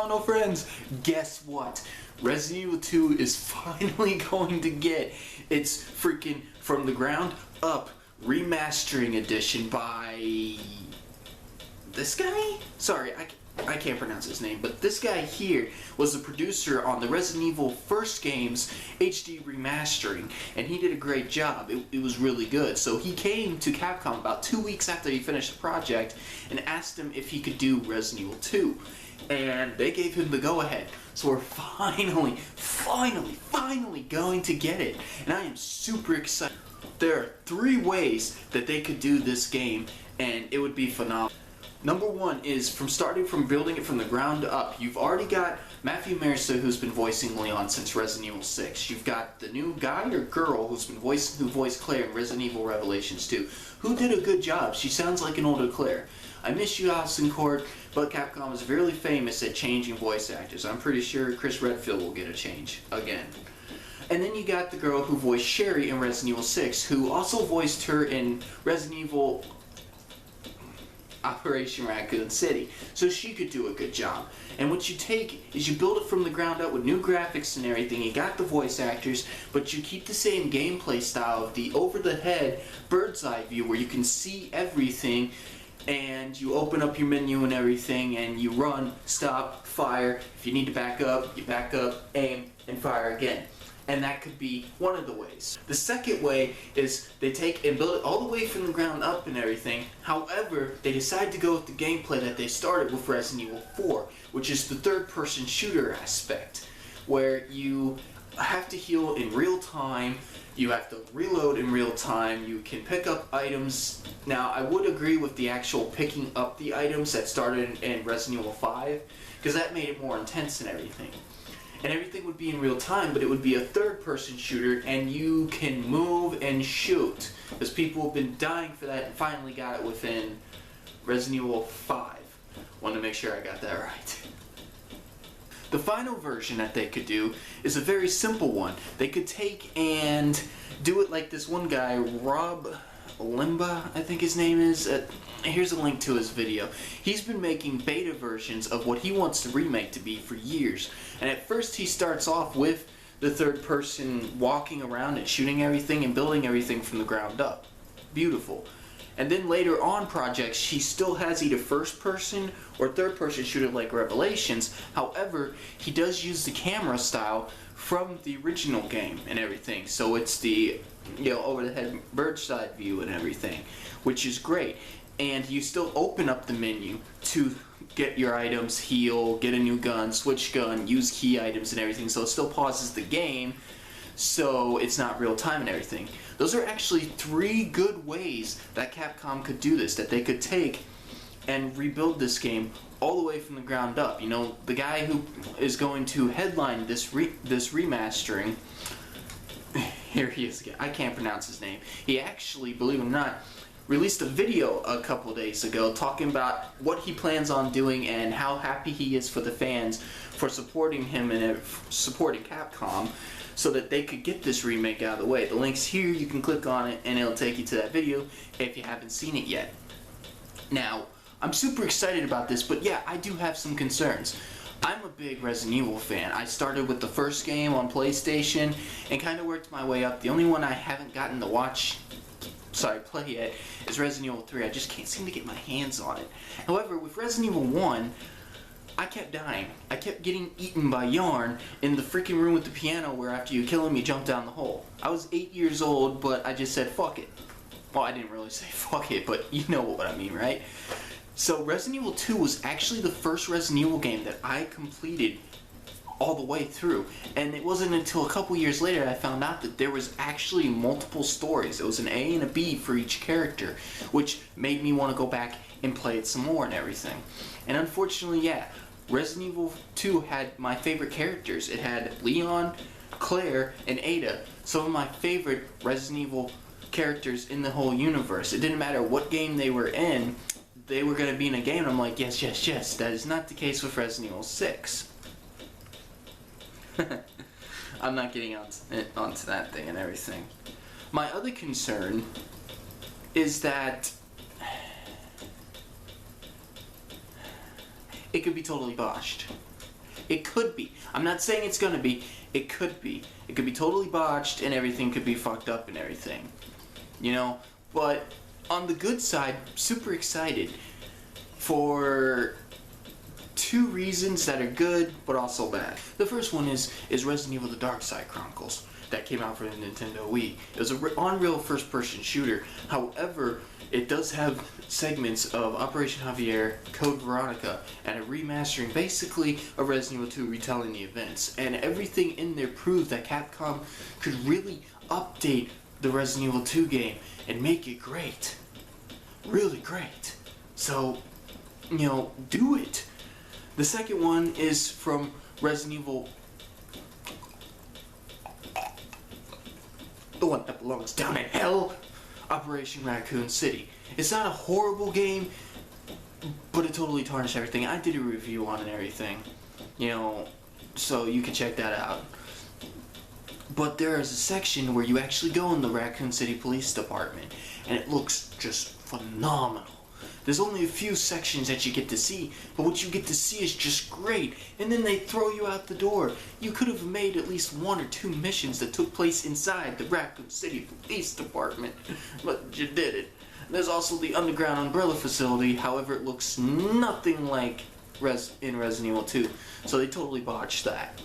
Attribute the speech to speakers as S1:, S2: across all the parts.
S1: phenomenal friends, guess what? Resident Evil 2 is finally going to get its freaking from the ground up remastering edition by this guy? Sorry, I can't pronounce his name, but this guy here was the producer on the Resident Evil first game's HD remastering, and he did a great job. It was really good. So he came to Capcom about 2 weeks after he finished the project and asked him if he could do Resident Evil 2. And they gave him the go-ahead. So we're finally going to get it. And I am super excited. There are 3 ways that they could do this game, and it would be phenomenal. Number 1 is starting from building it from the ground up. You've already got Matthew Mercer, who's been voicing Leon since Resident Evil 6. You've got the new guy or girl who voiced Claire in Resident Evil Revelations 2, who did a good job. She sounds like an older Claire. I miss you, Allison Court, but Capcom is really famous at changing voice actors. I'm pretty sure Chris Redfield will get a change again. And then you got the girl who voiced Sherry in Resident Evil 6, who also voiced her in Resident Evil Operation Raccoon City, so she could do a good job. And what you take is you build it from the ground up with new graphics and everything. You got the voice actors, but you keep the same gameplay style of the over-the-head bird's eye view where you can see everything, and you open up your menu and everything, and you run, stop, fire. If you need to back up, you back up, aim, and fire again. And that could be one of the ways. The second way is they take and build it all the way from the ground up and everything. However, they decide to go with the gameplay that they started with Resident Evil 4, which is the third-person shooter aspect, where you have to heal in real time, you have to reload in real time, you can pick up items. Now, I would agree with the actual picking up the items that started in Resident Evil 5, because that made it more intense and everything. And everything would be in real time, but it would be a third-person shooter, and you can move and shoot. Because people have been dying for that and finally got it within Resident Evil 5. Wanted to make sure I got that right. The final version that they could do is a very simple one. They could take and do it like this one guy, Rob Limba, I think his name is. Here's a link to his video. He's been making beta versions of what he wants the remake to be for years. And at first he starts off with the third person walking around and shooting everything and building everything from the ground up. Beautiful. And then later on projects, he still has either first person or third person shooter like Revelations. However, he does use the camera style from the original game and everything. So it's the over the head bird's eye view and everything, which is great. And you still open up the menu to get your items, heal, get a new gun, switch gun, use key items and everything, so it still pauses the game, so it's not real time and everything. Those are actually 3 good ways that Capcom could do this, that they could take and rebuild this game all the way from the ground up. You know, the guy who is going to headline this remastering, here he is again, I can't pronounce his name. He actually, believe it or not, released a video a couple days ago talking about what he plans on doing and how happy he is for the fans for supporting him and supporting Capcom so that they could get this remake out of the way. The link's here, you can click on it and it'll take you to that video if you haven't seen it yet. Now, I'm super excited about this, but yeah, I do have some concerns. I'm a big Resident Evil fan. I started with the first game on PlayStation and kind of worked my way up. The only one I haven't gotten to play yet is Resident Evil 3. I just can't seem to get my hands on it. However, with Resident Evil 1, I kept dying. I kept getting eaten by Yarn in the freaking room with the piano where after you kill him, you jump down the hole. I was 8 years old, but I just said, fuck it. Well, I didn't really say fuck it, but you know what I mean, right? So Resident Evil 2 was actually the first Resident Evil game that I completed all the way through, and it wasn't until a couple years later I found out that there was actually multiple stories. It was an A and a B for each character, which made me want to go back and play it some more and everything. And unfortunately, yeah, Resident Evil 2 had my favorite characters. It had Leon, Claire, and Ada, some of my favorite Resident Evil characters in the whole universe. It didn't matter what game they were in, they were going to be in a game, and I'm like, yes, yes, yes. That is not the case with Resident Evil 6. I'm not getting onto that thing and everything. My other concern is that it could be totally botched. It could be. I'm not saying it's gonna be. It could be. It could be totally botched and everything could be fucked up and everything. You know? But on the good side, super excited for two reasons that are good but also bad. The first one is Resident Evil: The Dark Side Chronicles that came out for the Nintendo Wii. It was an on-real first-person shooter. However, it does have segments of Operation Javier, Code Veronica, and a remastering, basically a Resident Evil 2 retelling the events. And everything in there proved that Capcom could really update the Resident Evil 2 game and make it great. Really great. So, you know, do it. The second one is from Resident Evil, the one that belongs down in hell, Operation Raccoon City. It's not a horrible game, but it totally tarnished everything. I did a review on it and everything, you know, so you can check that out. But there is a section where you actually go in the Raccoon City Police Department, and it looks just phenomenal. There's only a few sections that you get to see, but what you get to see is just great. And then they throw you out the door. You could have made at least 1 or 2 missions that took place inside the Raccoon City Police Department, but you did it. There's also the underground umbrella facility, however it looks nothing like in Resident Evil 2, so they totally botched that.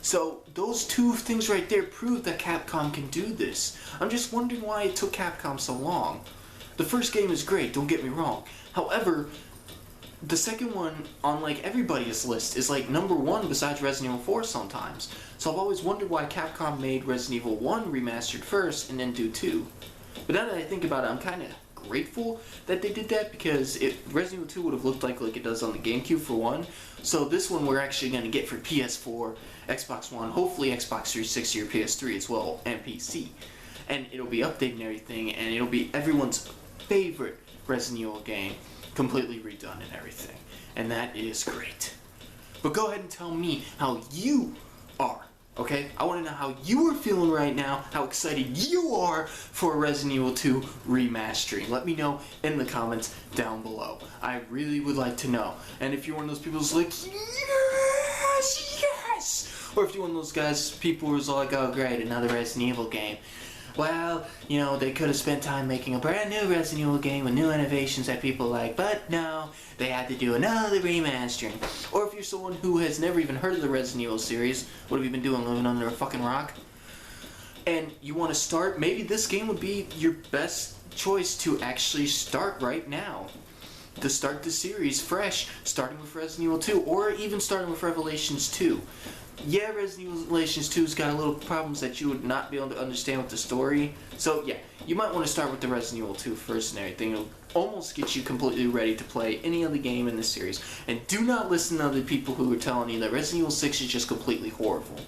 S1: So those two things right there prove that Capcom can do this. I'm just wondering why it took Capcom so long. The first game is great, don't get me wrong. However, the second one on like everybody's list is like number 1 besides Resident Evil 4 sometimes. So I've always wondered why Capcom made Resident Evil 1 remastered first and then do 2. But now that I think about it, I'm kind of grateful that they did that, because Resident Evil 2 would have looked like it does on the GameCube for one. So this one we're actually going to get for PS4, Xbox One, hopefully Xbox 360 or PS3 as well, and PC. And it'll be updated and everything, and it'll be everyone's favorite Resident Evil game, completely redone and everything. And that is great. But go ahead and tell me how you are. Okay, I want to know how you are feeling right now, how excited you are for Resident Evil 2 remastering. Let me know in the comments down below. I really would like to know. And if you're one of those people who's like, yes, yes! Or if you're one of those guys, people who's like, oh great, another Resident Evil game. Well, you know, they could have spent time making a brand new Resident Evil game with new innovations that people like, but no, they had to do another remastering. Or if you're someone who has never even heard of the Resident Evil series, what have you been doing, living under a fucking rock? And you want to start, maybe this game would be your best choice to actually start right now. To start the series fresh, starting with Resident Evil 2, or even starting with Revelations 2. Yeah, Resident Evil Revelations 2's got a little problems that you would not be able to understand with the story. So yeah, you might want to start with the Resident Evil 2 first and everything. It'll almost get you completely ready to play any other game in the series. And do not listen to other people who are telling you that Resident Evil 6 is just completely horrible.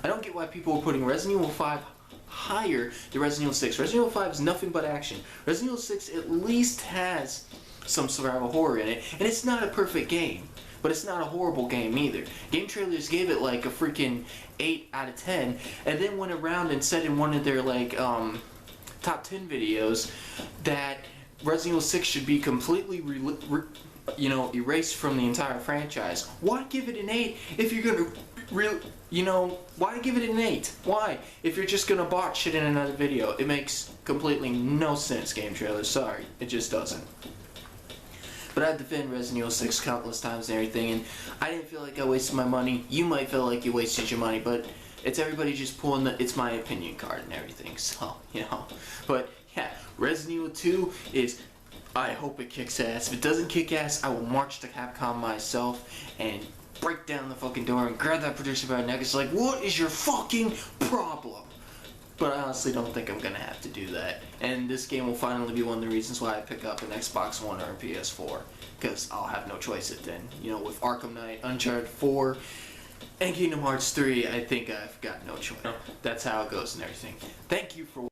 S1: I don't get why people are putting Resident Evil 5 higher than Resident Evil 6. Resident Evil 5 is nothing but action. Resident Evil 6 at least has some survival horror in it, and it's not a perfect game. But it's not a horrible game either. Game trailers gave it like a freaking 8 out of 10, and then went around and said in one of their like top 10 videos that Resident Evil 6 should be completely erased from the entire franchise. Why give it an 8 if you're gonna why give it an 8? Why? If you're just gonna botch it in another video. It makes completely no sense, game trailers. Sorry, it just doesn't. But I defend Resident Evil 6 countless times and everything, and I didn't feel like I wasted my money. You might feel like you wasted your money, but it's everybody just pulling the it's my opinion card and everything, so, you know. But, yeah, Resident Evil 2 is, I hope it kicks ass. If it doesn't kick ass, I will march to Capcom myself and break down the fucking door and grab that producer by the neck. It's like, what is your fucking problem? But I honestly don't think I'm going to have to do that. And this game will finally be one of the reasons why I pick up an Xbox One or a PS4. Because I'll have no choice at then. You know, with Arkham Knight, Uncharted 4, and Kingdom Hearts 3, I think I've got no choice. That's how it goes and everything. Thank you for watching.